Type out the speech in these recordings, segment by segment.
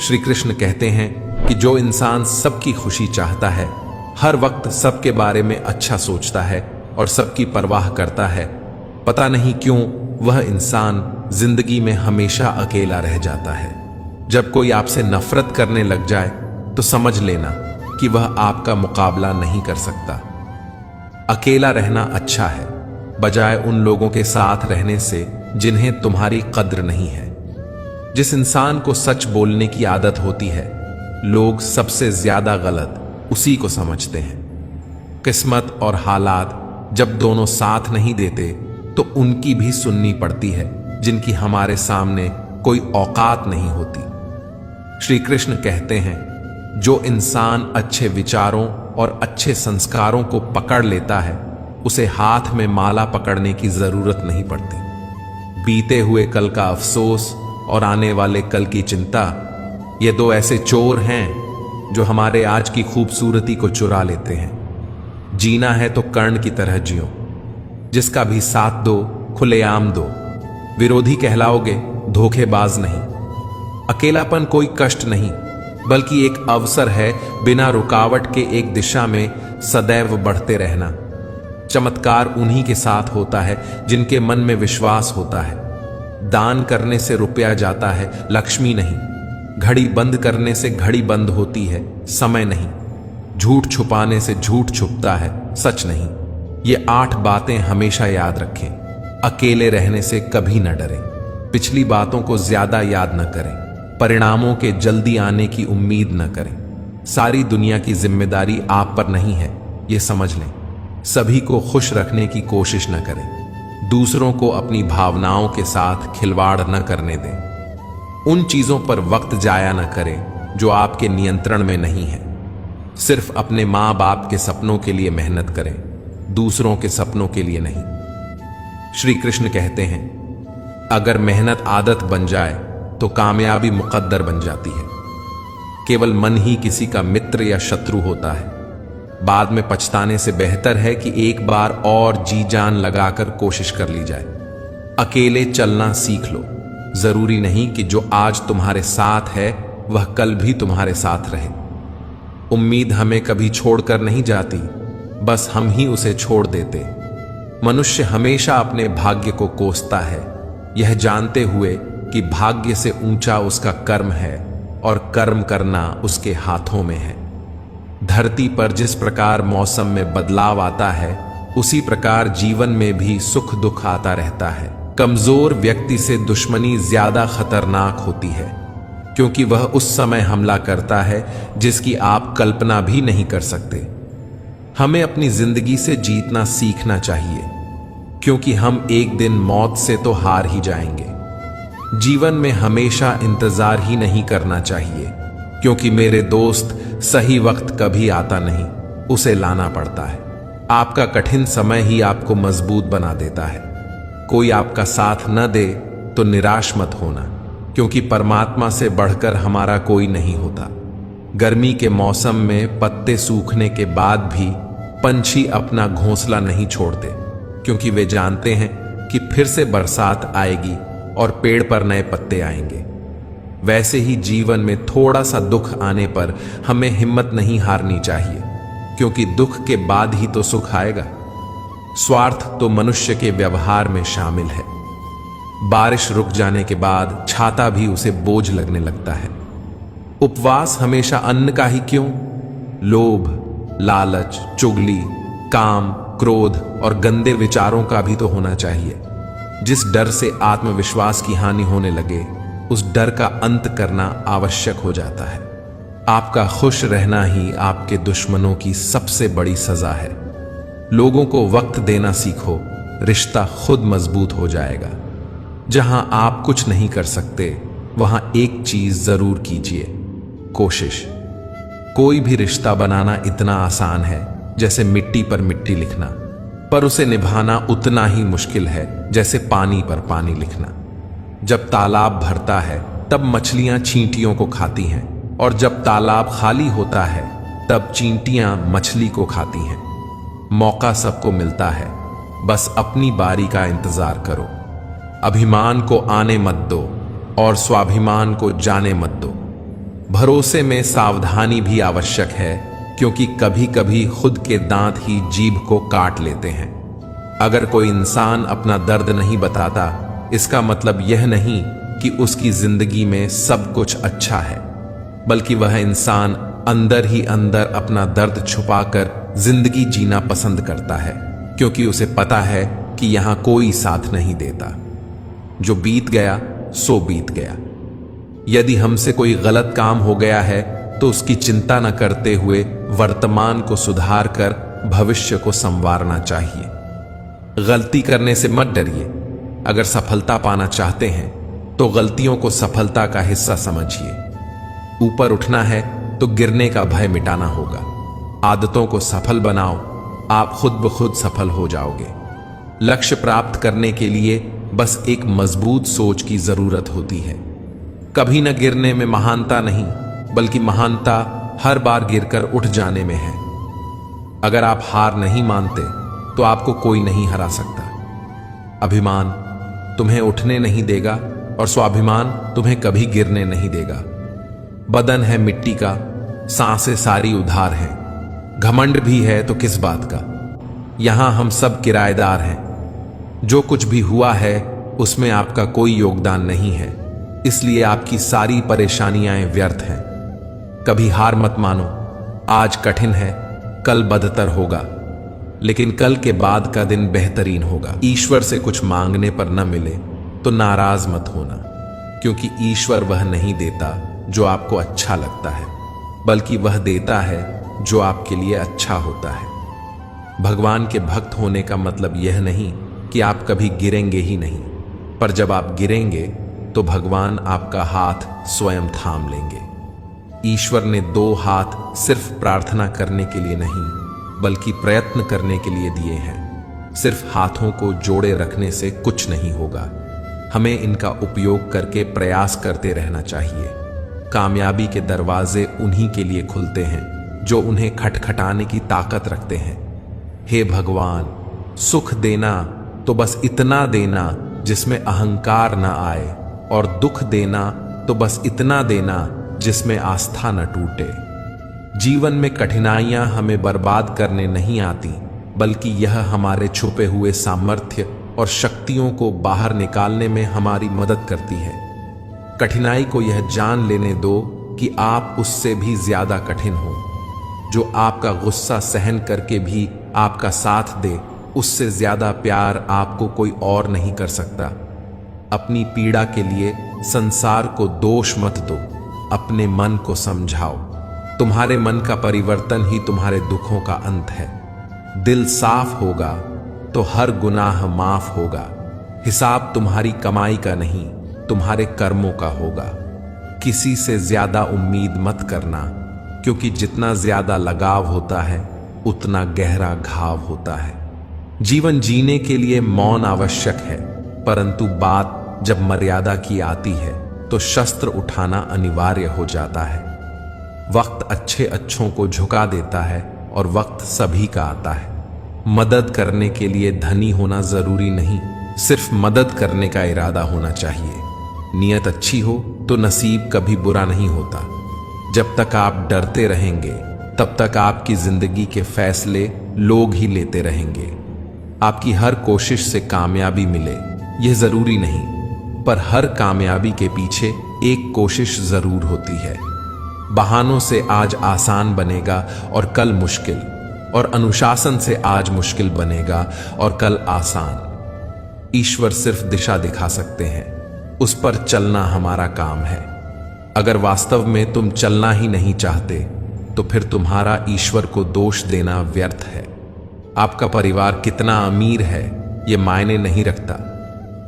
श्री कृष्ण कहते हैं कि जो इंसान सबकी खुशी चाहता है, हर वक्त सबके बारे में अच्छा सोचता है और सबकी परवाह करता है, पता नहीं क्यों वह इंसान जिंदगी में हमेशा अकेला रह जाता है। जब कोई आपसे नफरत करने लग जाए तो समझ लेना कि वह आपका मुकाबला नहीं कर सकता। अकेला रहना अच्छा है, बजाय उन लोगों के साथ रहने से जिन्हें तुम्हारी कद्र नहीं है। जिस इंसान को सच बोलने की आदत होती है, लोग सबसे ज्यादा गलत उसी को समझते हैं। किस्मत और हालात जब दोनों साथ नहीं देते तो उनकी भी सुननी पड़ती है, जिनकी हमारे सामने कोई औकात नहीं होती। श्री कृष्ण कहते हैं, जो इंसान अच्छे विचारों और अच्छे संस्कारों को पकड़ लेता है, उसे हाथ में माला पकड़ने की जरूरत नहीं पड़ती। बीते हुए कल का अफसोस और आने वाले कल की चिंता, ये दो ऐसे चोर हैं जो हमारे आज की खूबसूरती को चुरा लेते हैं। जीना है तो कर्ण की तरह जियो, जिसका भी साथ दो खुलेआम दो। विरोधी कहलाओगे, धोखेबाज नहीं। अकेलापन कोई कष्ट नहीं, बल्कि एक अवसर है बिना रुकावट के एक दिशा में सदैव बढ़ते रहना। चमत्कार उन्हीं के साथ होता है जिनके मन में विश्वास होता है। दान करने से रुपया जाता है, लक्ष्मी नहीं। घड़ी बंद करने से घड़ी बंद होती है, समय नहीं। झूठ छुपाने से झूठ छुपता है, सच नहीं। ये 8 बातें हमेशा याद रखें। अकेले रहने से कभी न डरें। पिछली बातों को ज्यादा याद न करें। परिणामों के जल्दी आने की उम्मीद न करें। सारी दुनिया की जिम्मेदारी आप पर नहीं है, ये समझ लें। सभी को खुश रखने की कोशिश न करें। दूसरों को अपनी भावनाओं के साथ खिलवाड़ न करने दें। उन चीजों पर वक्त जाया न करें जो आपके नियंत्रण में नहीं है। सिर्फ अपने माँ बाप के सपनों के लिए मेहनत करें, दूसरों के सपनों के लिए नहीं। श्री कृष्ण कहते हैं, अगर मेहनत आदत बन जाए तो कामयाबी मुकद्दर बन जाती है। केवल मन ही किसी का मित्र या शत्रु होता है। बाद में पछताने से बेहतर है कि एक बार और जी जान लगाकर कोशिश कर ली जाए। अकेले चलना सीख लो। जरूरी नहीं कि जो आज तुम्हारे साथ है वह कल भी तुम्हारे साथ रहे। उम्मीद हमें कभी छोड़कर नहीं जाती, बस हम ही उसे छोड़ देते। मनुष्य हमेशा अपने भाग्य को कोसता है, यह जानते हुए कि भाग्य से ऊंचा उसका कर्म है और कर्म करना उसके हाथों में है। धरती पर जिस प्रकार मौसम में बदलाव आता है, उसी प्रकार जीवन में भी सुख दुख आता रहता है। कमजोर व्यक्ति से दुश्मनी ज्यादा खतरनाक होती है, क्योंकि वह उस समय हमला करता है जिसकी आप कल्पना भी नहीं कर सकते। हमें अपनी जिंदगी से जीतना सीखना चाहिए, क्योंकि हम एक दिन मौत से तो हार ही जाएंगे। जीवन में हमेशा इंतजार ही नहीं करना चाहिए, क्योंकि मेरे दोस्त सही वक्त कभी आता नहीं, उसे लाना पड़ता है। आपका कठिन समय ही आपको मजबूत बना देता है। कोई आपका साथ न दे तो निराश मत होना, क्योंकि परमात्मा से बढ़कर हमारा कोई नहीं होता। गर्मी के मौसम में पत्ते सूखने के बाद भी पंछी अपना घोंसला नहीं छोड़ते, क्योंकि वे जानते हैं कि फिर से बरसात आएगी और पेड़ पर नए पत्ते आएंगे। वैसे ही जीवन में थोड़ा सा दुख आने पर हमें हिम्मत नहीं हारनी चाहिए, क्योंकि दुख के बाद ही तो सुख आएगा। स्वार्थ तो मनुष्य के व्यवहार में शामिल है। बारिश रुक जाने के बाद छाता भी उसे बोझ लगने लगता है। उपवास हमेशा अन्न का ही क्यों? लोभ, लालच, चुगली, काम, क्रोध और गंदे विचारों का भी तो होना चाहिए। जिस डर से आत्मविश्वास की हानि होने लगे, उस डर का अंत करना आवश्यक हो जाता है। आपका खुश रहना ही आपके दुश्मनों की सबसे बड़ी सजा है। लोगों को वक्त देना सीखो, रिश्ता खुद मजबूत हो जाएगा। जहां आप कुछ नहीं कर सकते, वहां एक चीज जरूर कीजिए, कोशिश। कोई भी रिश्ता बनाना इतना आसान है जैसे मिट्टी पर मिट्टी लिखना, पर उसे निभाना उतना ही मुश्किल है जैसे पानी पर पानी लिखना। जब तालाब भरता है तब मछलियां चींटियों को खाती हैं, और जब तालाब खाली होता है तब चींटियां मछली को खाती हैं। मौका सबको मिलता है, बस अपनी बारी का इंतजार करो। अभिमान को आने मत दो और स्वाभिमान को जाने मत दो। भरोसे में सावधानी भी आवश्यक है, क्योंकि कभी कभी खुद के दांत ही जीभ को काट लेते हैं। अगर कोई इंसान अपना दर्द नहीं बताता, इसका मतलब यह नहीं कि उसकी जिंदगी में सब कुछ अच्छा है, बल्कि वह इंसान अंदर ही अंदर अपना दर्द छुपाकर जिंदगी जीना पसंद करता है, क्योंकि उसे पता है कि यहां कोई साथ नहीं देता। जो बीत गया सो बीत गया। यदि हमसे कोई गलत काम हो गया है तो उसकी चिंता न करते हुए वर्तमान को सुधार कर भविष्य को संवारना चाहिए। गलती करने से मत डरिए। अगर सफलता पाना चाहते हैं तो गलतियों को सफलता का हिस्सा समझिए। ऊपर उठना है तो गिरने का भय मिटाना होगा। आदतों को सफल बनाओ, आप खुद ब खुद सफल हो जाओगे। लक्ष्य प्राप्त करने के लिए बस एक मजबूत सोच की जरूरत होती है। कभी न गिरने में महानता नहीं, बल्कि महानता हर बार गिरकर उठ जाने में है। अगर आप हार नहीं मानते तो आपको कोई नहीं हरा सकता। अभिमान तुम्हें उठने नहीं देगा और स्वाभिमान तुम्हें कभी गिरने नहीं देगा। बदन है मिट्टी का, सांसें सारी उधार हैं। घमंड भी है तो किस बात का, यहां हम सब किराएदार हैं। जो कुछ भी हुआ है उसमें आपका कोई योगदान नहीं है, इसलिए आपकी सारी परेशानियां व्यर्थ हैं। कभी हार मत मानो। आज कठिन है, कल बदतर होगा, लेकिन कल के बाद का दिन बेहतरीन होगा। ईश्वर से कुछ मांगने पर न मिले तो नाराज मत होना, क्योंकि ईश्वर वह नहीं देता जो आपको अच्छा लगता है, बल्कि वह देता है जो आपके लिए अच्छा होता है। भगवान के भक्त होने का मतलब यह नहीं कि आप कभी गिरेंगे ही नहीं, पर जब आप गिरेंगे तो भगवान आपका हाथ स्वयं थाम लेंगे। ईश्वर ने 2 हाथ सिर्फ प्रार्थना करने के लिए नहीं, बल्कि प्रयत्न करने के लिए दिए हैं। सिर्फ हाथों को जोड़े रखने से कुछ नहीं होगा, हमें इनका उपयोग करके प्रयास करते रहना चाहिए। कामयाबी के दरवाजे उन्हीं के लिए खुलते हैं जो उन्हें खटखटाने की ताकत रखते हैं। हे भगवान, सुख देना तो बस इतना देना जिसमें अहंकार न आए, और दुख देना तो बस इतना देना जिसमें आस्था न टूटे। जीवन में कठिनाइयां हमें बर्बाद करने नहीं आती, बल्कि यह हमारे छुपे हुए सामर्थ्य और शक्तियों को बाहर निकालने में हमारी मदद करती है। कठिनाई को यह जान लेने दो कि आप उससे भी ज्यादा कठिन हो। जो आपका गुस्सा सहन करके भी आपका साथ दे, उससे ज्यादा प्यार आपको कोई और नहीं कर सकता। अपनी पीड़ा के लिए संसार को दोष मत दो, अपने मन को समझाओ। तुम्हारे मन का परिवर्तन ही तुम्हारे दुखों का अंत है। दिल साफ होगा तो हर गुनाह माफ होगा। हिसाब तुम्हारी कमाई का नहीं, तुम्हारे कर्मों का होगा। किसी से ज्यादा उम्मीद मत करना, क्योंकि जितना ज्यादा लगाव होता है उतना गहरा घाव होता है। जीवन जीने के लिए मौन आवश्यक है, परंतु बात जब मर्यादा की आती है तो शस्त्र उठाना अनिवार्य हो जाता है। वक्त अच्छे अच्छों को झुका देता है और वक्त सभी का आता है। मदद करने के लिए धनी होना जरूरी नहीं, सिर्फ मदद करने का इरादा होना चाहिए। नियत अच्छी हो तो नसीब कभी बुरा नहीं होता। जब तक आप डरते रहेंगे तब तक आपकी जिंदगी के फैसले लोग ही लेते रहेंगे। आपकी हर कोशिश से कामयाबी मिले यह जरूरी नहीं, पर हर कामयाबी के पीछे एक कोशिश जरूर होती है। बहानों से आज आसान बनेगा और कल मुश्किल, और अनुशासन से आज मुश्किल बनेगा और कल आसान। ईश्वर सिर्फ दिशा दिखा सकते हैं, उस पर चलना हमारा काम है। अगर वास्तव में तुम चलना ही नहीं चाहते तो फिर तुम्हारा ईश्वर को दोष देना व्यर्थ है। आपका परिवार कितना अमीर है ये मायने नहीं रखता,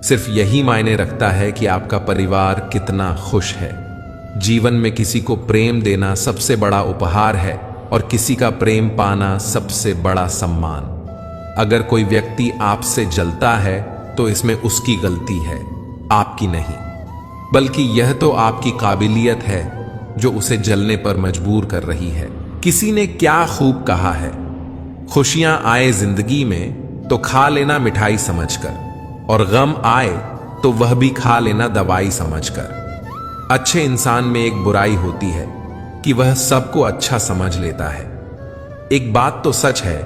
सिर्फ यही मायने रखता है कि आपका परिवार कितना खुश है। जीवन में किसी को प्रेम देना सबसे बड़ा उपहार है और किसी का प्रेम पाना सबसे बड़ा सम्मान। अगर कोई व्यक्ति आपसे जलता है तो इसमें उसकी गलती है, आपकी नहीं, बल्कि यह तो आपकी काबिलियत है जो उसे जलने पर मजबूर कर रही है। किसी ने क्या खूब कहा है, खुशियां आए जिंदगी में तो खा लेना मिठाई समझकर, और गम आए तो वह भी खा लेना दवाई समझकर। अच्छे इंसान में एक बुराई होती है कि वह सबको अच्छा समझ लेता है। एक बात तो सच है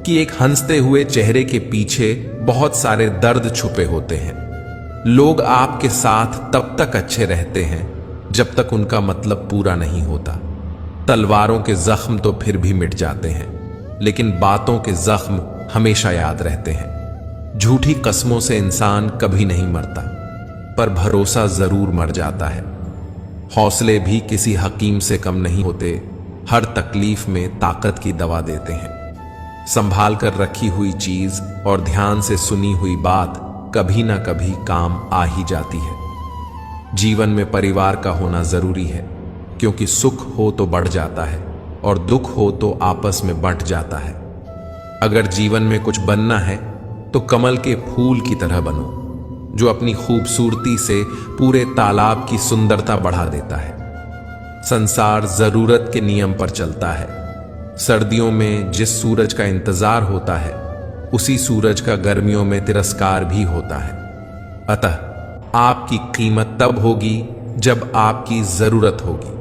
कि एक हंसते हुए चेहरे के पीछे बहुत सारे दर्द छुपे होते हैं। लोग आपके साथ तब तक अच्छे रहते हैं जब तक उनका मतलब पूरा नहीं होता। तलवारों के जख्म तो फिर भी मिट जाते हैं, लेकिन बातों के जख्म हमेशा याद रहते हैं। झूठी कस्मों से इंसान कभी नहीं मरता, पर भरोसा जरूर मर जाता है। हौसले भी किसी हकीम से कम नहीं होते, हर तकलीफ में ताकत की दवा देते हैं। संभाल कर रखी हुई चीज और ध्यान से सुनी हुई बात कभी ना कभी काम आ ही जाती है। जीवन में परिवार का होना जरूरी है, क्योंकि सुख हो तो बढ़ जाता है और दुख हो तो आपस में बंट जाता है। अगर जीवन में कुछ बनना है तो कमल के फूल की तरह बनो, जो अपनी खूबसूरती से पूरे तालाब की सुंदरता बढ़ा देता है। संसार जरूरत के नियम पर चलता है। सर्दियों में जिस सूरज का इंतजार होता है, उसी सूरज का गर्मियों में तिरस्कार भी होता है। अतः आपकी कीमत तब होगी जब आपकी जरूरत होगी।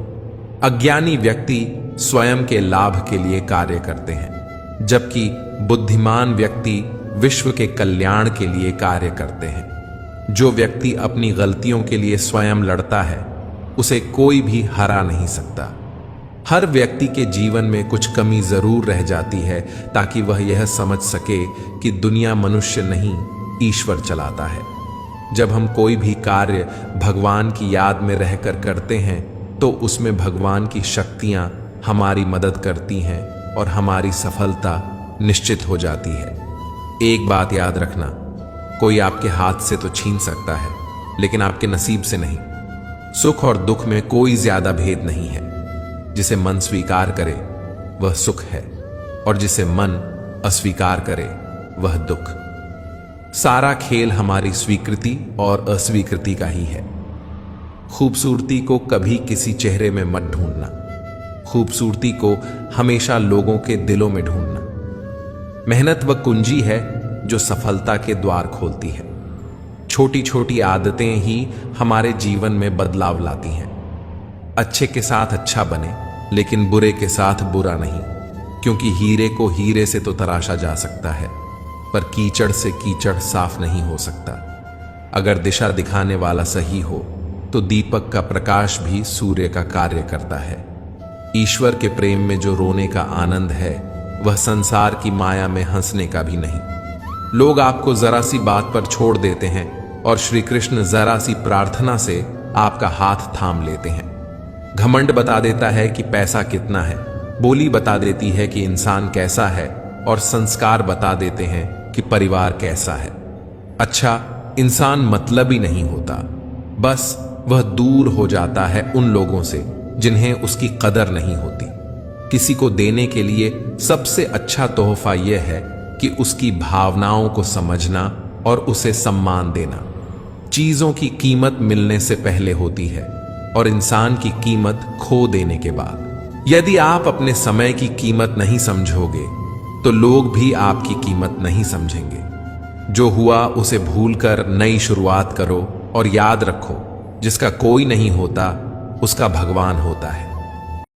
अज्ञानी व्यक्ति स्वयं के लाभ के लिए कार्य करते हैं, जबकि बुद्धिमान व्यक्ति विश्व के कल्याण के लिए कार्य करते हैं। जो व्यक्ति अपनी गलतियों के लिए स्वयं लड़ता है, उसे कोई भी हरा नहीं सकता। हर व्यक्ति के जीवन में कुछ कमी जरूर रह जाती है, ताकि वह यह समझ सके कि दुनिया मनुष्य नहीं, ईश्वर चलाता है। जब हम कोई भी कार्य भगवान की याद में रहकर करते हैं, तो उसमें भगवान की शक्तियां हमारी मदद करती हैं और हमारी सफलता निश्चित हो जाती है। एक बात याद रखना, कोई आपके हाथ से तो छीन सकता है, लेकिन आपके नसीब से नहीं। सुख और दुख में कोई ज्यादा भेद नहीं है। जिसे मन स्वीकार करे वह सुख है, और जिसे मन अस्वीकार करे वह दुख। सारा खेल हमारी स्वीकृति और अस्वीकृति का ही है। खूबसूरती को कभी किसी चेहरे में मत ढूंढना, खूबसूरती को हमेशा लोगों के दिलों में ढूंढना। मेहनत वह कुंजी है जो सफलता के द्वार खोलती है। छोटी छोटी आदतें ही हमारे जीवन में बदलाव लाती हैं। अच्छे के साथ अच्छा बने, लेकिन बुरे के साथ बुरा नहीं, क्योंकि हीरे को हीरे से तो तराशा जा सकता है, पर कीचड़ से कीचड़ साफ नहीं हो सकता। अगर दिशा दिखाने वाला सही हो तो दीपक का प्रकाश भी सूर्य का कार्य करता है। ईश्वर के प्रेम में जो रोने का आनंद है, वह संसार की माया में हंसने का भी नहीं। लोग आपको जरा सी बात पर छोड़ देते हैं और श्री कृष्ण जरा सी प्रार्थना से आपका हाथ थाम लेते हैं। घमंड बता देता है कि पैसा कितना है, बोली बता देती है कि इंसान कैसा है, और संस्कार बता देते हैं कि परिवार कैसा है। अच्छा, इंसान मतलबी नहीं होता, बस वह दूर हो जाता है उन लोगों से जिन्हें उसकी कदर नहीं होती। किसी को देने के लिए सबसे अच्छा तोहफा यह है कि उसकी भावनाओं को समझना और उसे सम्मान देना। चीजों की कीमत मिलने से पहले होती है और इंसान की कीमत खो देने के बाद। यदि आप अपने समय की कीमत नहीं समझोगे तो लोग भी आपकी कीमत नहीं समझेंगे। जो हुआ उसे भूलकर नई शुरुआत करो और याद रखो, जिसका कोई नहीं होता उसका भगवान होता है।